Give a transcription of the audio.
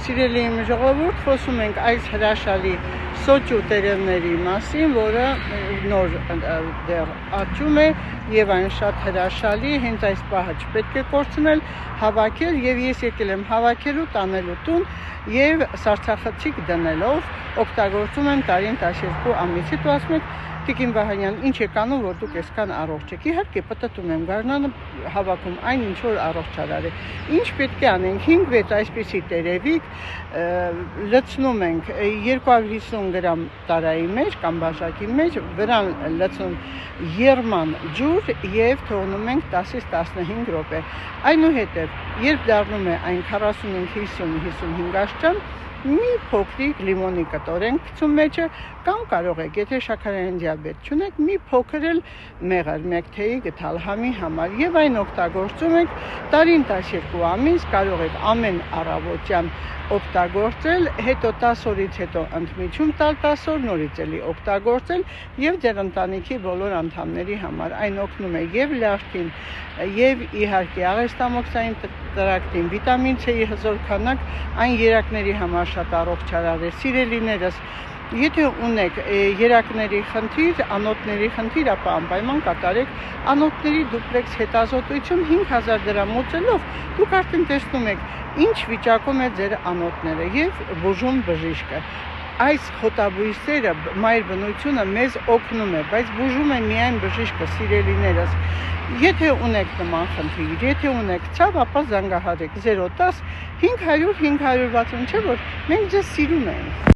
Սիրելի իմ ժողովուրդ, խոսում ենք այս հրաշալի սոճու տերևների մասին, որը նոր դեռ աճում է եւ այն շատ հրաշալի, հենց այս պահը չպետք է կորցնել, հավաքել եւ ես եկել եմ հավաքելու, տանելու տուն եւ սառցախցիկ դնելով օգտագործում եմ տարին 12 ամիս։ Հետո ասում եք Տիկին Վահանյան, ինչ եք անում, որ դուք այսքան առողջ եք։ Իհարկե, պտտում եմ գարնանը, հավաքում այն, ինչ որ առողջարար է։ Ինչ պետք է անենք, 5-6 այսպիսի տերևիկ լցնում ենք 250 գրամ տարայի մեջ կամ բաժակի մեջ, վրան լցնում երման ջուր եւ թողնում ենք 10-ից 15 րոպե։ Այնուհետև, երբ դառնում է այն 45-50-55 աշճան, մի փոքրիկ լիմոնի կտոր ենք գցում մեջը, կամ կարող եք, եթե շաքարային դիաբետ չունեք, մի փոքր էլ մեղր, մեկ թեյի գտալ համի համար եւ այն օգտագործում եք տարին 12 ամիս, կարող եք ամեն առավոտյան օգտագործել, հետո 10 օրից հետո ընդմիջում տալ 10 օր, նորից էլի օգտագործել եւ ձեր ընտանիքի բոլոր անդամների համար։ Այն օգնում է եւ լյարդին, եւ իհարկե աղեստամոքսային տրակտին, վիտամին C-ի հզոր քանակ, այն երակների համար շատ առողջարար է։ Սիրելիներս, եթե ունեք երակների խնդիր, անոթների խնդիր, ապա անպայման կատարեք անոթների դուպլեքս հետազոտություն 5000 դրամ մուծելով, դուք արդեն տեսնում եք ինչ վիճակում է ձեր անոթները եւ բուժում բժիշկը։ Այս խոտաբույսերը, մայր բնությունը մեզ օգնում է, բայց բուժում է միայն բժիշկը, սիրելիներս։ Եթե ունեք նման խնդիր, եթե ունեք ցավ, ապա զանգահարեք 010 500 560, չէ՞ որ մենք ձեզ սիրում ենք։